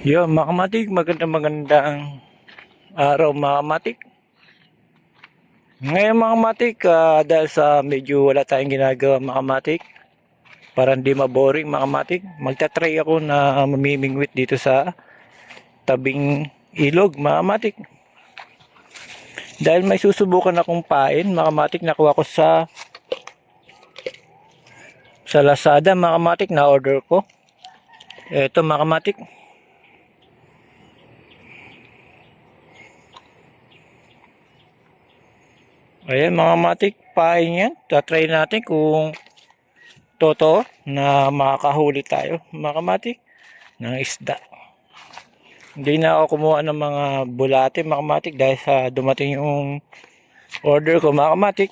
Yo, mga kamatik, magandang araw mga kamatik. Ngayon mga kamatik, dahil sa medyo wala tayong ginagawa mga kamatik, para hindi maboring mga kamatik, magta-try ako na mamimingwit dito sa tabing ilog mga kamatik. Dahil may susubukan akong pain mga kamatik, nakuha ko sa Lazada mga kamatik, na order ko. Eto mga kamatik. Ayan mga kamatik, pain yan. Tatry natin kung totoo na makakahuli tayo mga kamatik ng isda. Hindi na ako kumuha ng mga bulate mga kamatik dahil sa dumating yung order ko mga kamatik.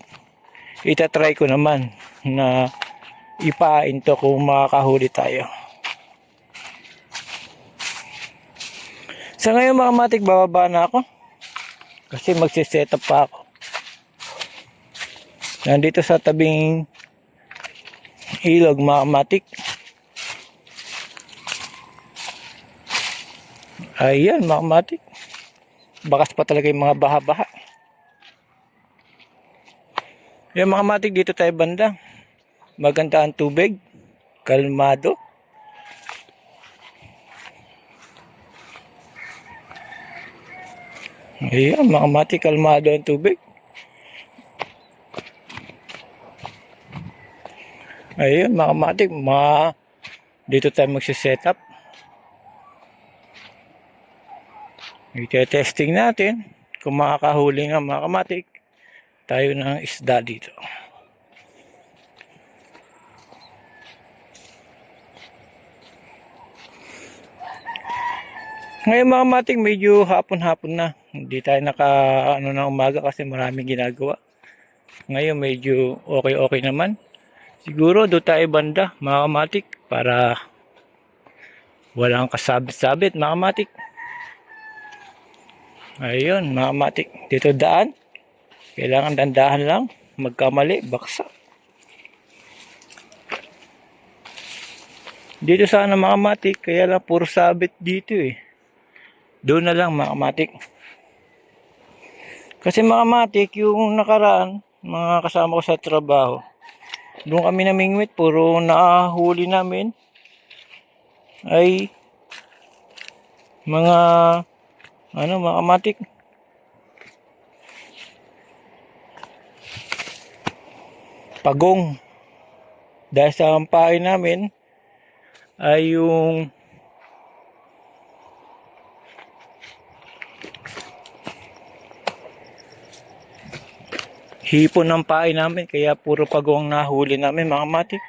Itatry ko naman na ipain to kung makakahuli tayo. Sa ngayon mga kamatik, bababa na ako kasi magsiset up pa ako. Nandito sa tabing ilog mga kamatik. Ayan mga kamatik, bakas pa talaga yung mga baha-baha. Yung mga kamatik, dito tayo banda, maganda ang tubig, kalmado. Ayan mga kamatik, kalmado ang tubig. Ayun mga kamatik, dito tayo magsiset up. I-testing natin kung makakahuli nga mga kamatik tayo ng isda dito. Ngayon mga kamatik, medyo hapon-hapon na. Hindi tayo ng umaga kasi maraming ginagawa. Ngayon medyo okay naman. Siguro doon tayo banda mga kamatik para walang kasabit-sabit mga kamatik. Ayun mga kamatik, dito daan. Kailangan dandahan lang, magkamali, baksa. Dito sana mga kamatik, kaya lang puro sabit dito eh. Doon na lang mga kamatik. Kasi mga kamatik, yung nakaraan, mga kasama ko sa trabaho, doon kami namingwit, puro nakahuli namin ay mga mga kamatik, pagong. Dahil sa pain namin ay yung hipon ng pain namin, kaya puro pagong nahuli namin mga kamatik.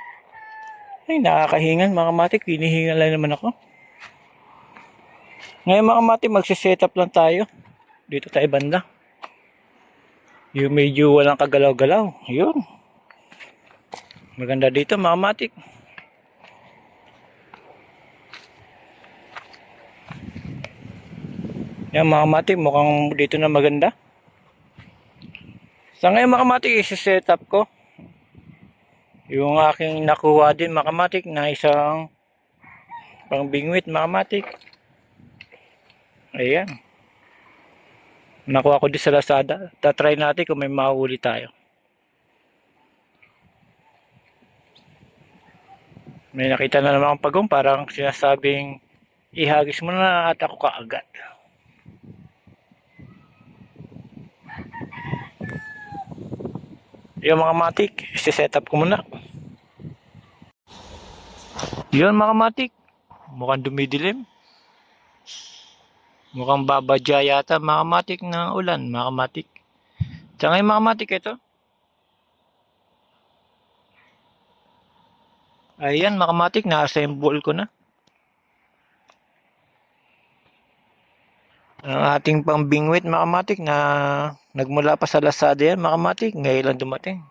Ay, nakakahingan mga kamatik, hinihingal lang naman ako. Ngayon mga kamatik, magsiset up lang tayo. Dito tayo banda. Yung medyo walang kagalaw-galaw. Yun. Maganda dito mga kamatik. Yan mga kamatik, mukhang dito na maganda. Sa ngayon mga kamatik, isi-set up ko yung aking nakuha din mga kamatik na isang pangbingwit mga kamatik. Ayan. Nakuha ko din sa Lazada. Tatry natin kung may mahuli tayo. May nakita na naman ang pagong, parang sinasabing ihagis mo na at ako kaagad. Yung mga matik, isi-set up ko muna. Yun mga matik, mukhang dumidilim. Mukhang babadya yata mga matik na ulan mga matik. Tsaka yung mga matik ito. Ayan mga matik, na-assemble ko na. Ang ating pambingwit mga kamatik na nagmula pa sa Lazada yan mga kamatik, ngayon lang dumating.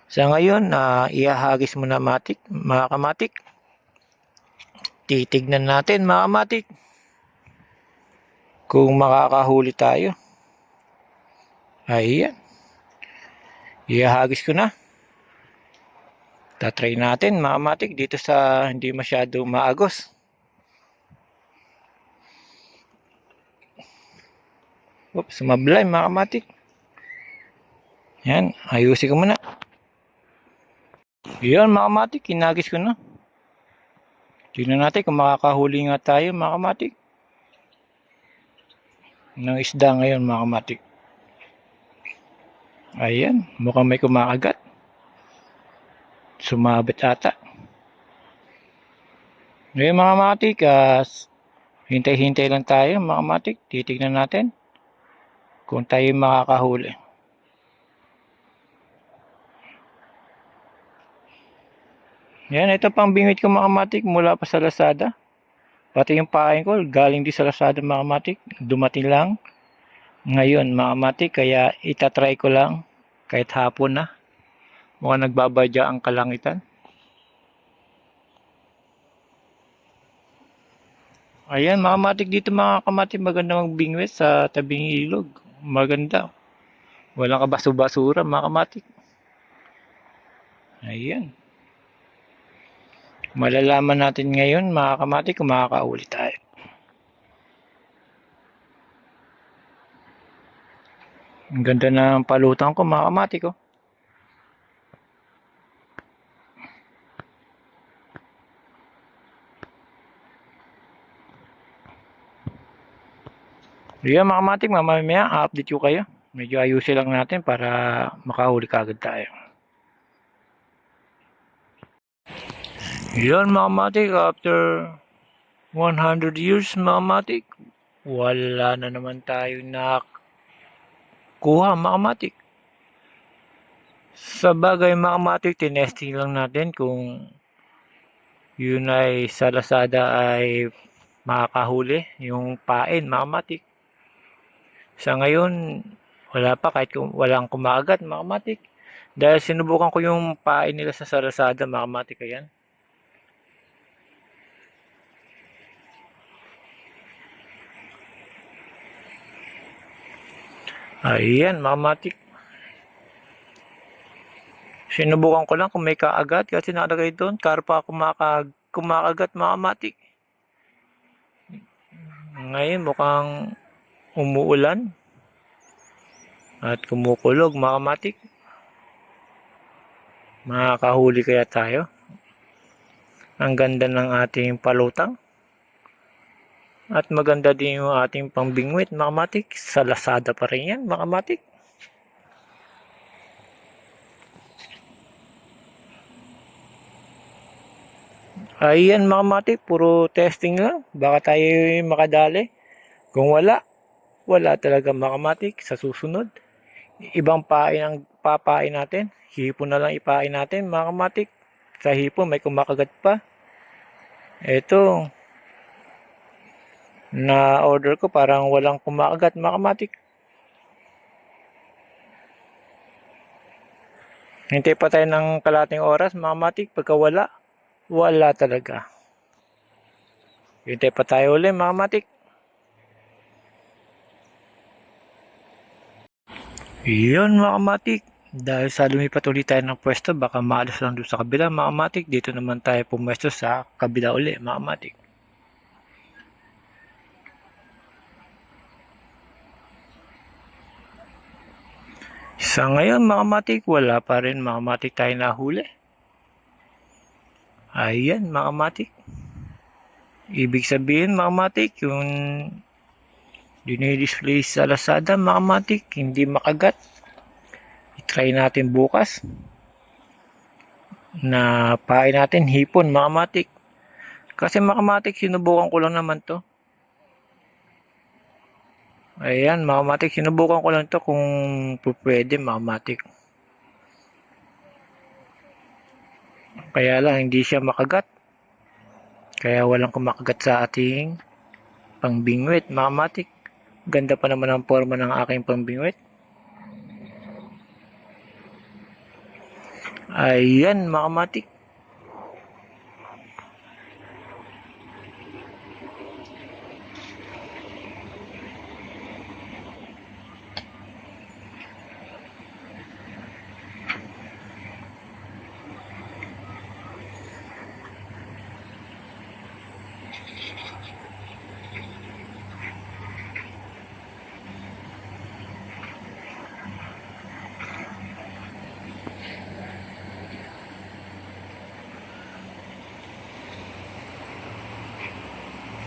Sa ngayon, ihahagis muna mga kamatik. Titignan natin mga kamatik kung makakahuli tayo. Ayan. Ihahagis ko na. Tatry natin mga kamatik dito sa hindi masyado maagos. Oops, sumablay mga kamatik. Yan, ayusin ko muna. Yun mga kamatik, kinagis ko na. Tingnan natin kung makakahuli nga tayo mga kamatik. Ng isda ngayon mga kamatik. Ayan, mukhang may kumakagat. Sumabit ata. Ngayon mga kamatik, hintay-hintay lang tayo mga kamatik. Titignan natin kung tayo makakahuli. Yan, ito pang bingwit ko mga kamatik mula pa sa Lazada. Pati yung pain ko galing din sa Lazada mga kamatik. Dumating lang ngayon mga kamatik, kaya itatry ko lang kahit hapon na. Mukhang nagbabadya ang kalangitan. Ayan mga kamatik, dito mga kamatik maganda magbingwit sa tabing ilog. Maganda. Walang kabaso-basura mga kamatik. Ayan. Malalaman natin ngayon mga kamatik kung makakauli tayo. Ang ganda ng palutan ko mga kamatik ko. Ayan mga kamatik, mamaya update ko kayo. Medyo ayusin lang natin para makahuli kagad tayo. Yan mga kamatik, after 100 years mga kamatik, wala na naman tayo nakuha mga kamatik. Sa bagay mga kamatik, tinesting lang natin kung yun ay sa Lazada ay makakahuli yung pain mga kamatik. Sa ngayon, wala pa kahit walang kumagat mga kamatik. Dahil sinubukan ko yung pain nila sa Lazada mga kamatik, ayan. Ayan mga kamatik. Sinubukan ko lang kung may kaagat kasi nakalagay doon karpa kumakagat mga kamatik. Ngayon mukhang umuulan at kumukulog mga kamatik. Makakahuli kaya tayo. Ang ganda ng ating palutang. At maganda din yung ating pambingwit mga kamatik. Sa Lazada pa rin yan mga kamatik. Ayan mga kamatik, puro testing lang. Baka tayo makadali. Kung wala, wala talaga mga kamatik sa susunod. Ibang pain ang papain natin. Hipon na lang ipain natin mga kamatik. Sa hipon may kumakagat pa. Ito, na order ko parang walang kumakagat mga kamatik. Hintay pa tayo ng kalating oras mga kamatik. Pagka wala talaga. Hintay pa tayo ulit mga kamatik. Yun mga kamatik. Dahil sa lumipat ulit tayo ng pwesto, baka maalas lang doon sa kabila mga kamatik. Dito naman tayo pumwesto sa kabila ulit mga kamatik. Sa ngayon mga kamatik, wala pa rin mga kamatik tayo nahuli. Ayan mga kamatik. Ibig sabihin mga kamatik, yung dinidisplay sa Lazada mga kamatik, hindi makagat. I-try natin bukas. Na pain natin hipon mga kamatik. Kasi mga kamatik, sinubukan ko lang naman to. Ayan mga kamatik, sinubukan ko lang to kung pwede mga kamatik. Kaya lang hindi siya makagat. Kaya walang kumakagat sa ating pangbingwit mga kamatik. Ganda pa naman ang forma ng aking pangbingwit. Ayan mga kamatik.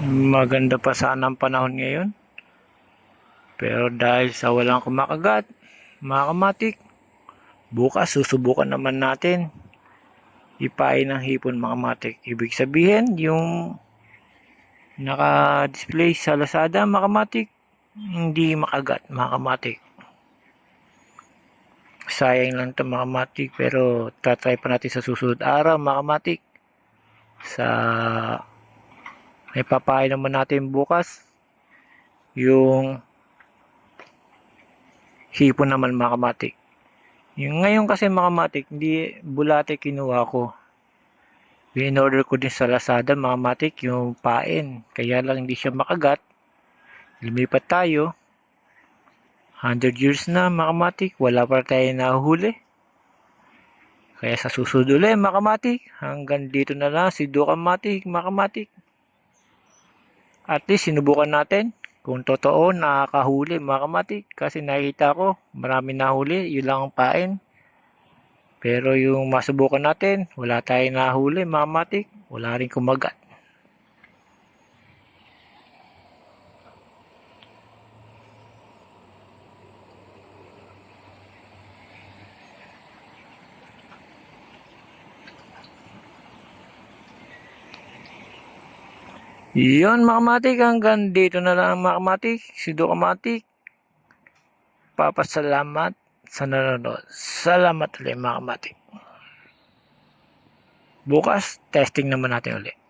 Maganda pa sana ang panahon ngayon. Pero dahil sa walang kumakagat, mga kamatik, bukas susubukan naman natin ipain ng hipon mga kamatik. Ibig sabihin, yung naka-display sa Lazada mga kamatik, hindi makagat mga kamatik. Sayang lang ito mga kamatik, pero tatry pa natin sa susunod araw mga kamatik. Sa ipapain naman natin bukas yung hipon naman mga kamatik. Yung ngayon kasi mga kamatik, hindi bulate kinuha ko. In-order ko din sa Lazada mga kamatik yung pain. Kaya lang hindi siya makagat. Lumipat tayo. 100 years na mga kamatik, wala pa tayo nahuhuli. Kaya sa susunod ulit mga kamatik, hanggang dito na lang si Dokamatik mga kamatik. At least sinubukan natin kung totoo nakakahuli mga kamatik. Kasi nakita ko marami nahuli, yun lang ang pain. Pero yung masubukan natin, wala tayong nahuli mga kamatik, wala rin kumagat. Yun mga kamatik, hanggang dito na lang mga kamatik. Si Dokamatik, papasalamat sa nanonood. Salamat ulit mga kamatik. Bukas, testing naman natin ulit.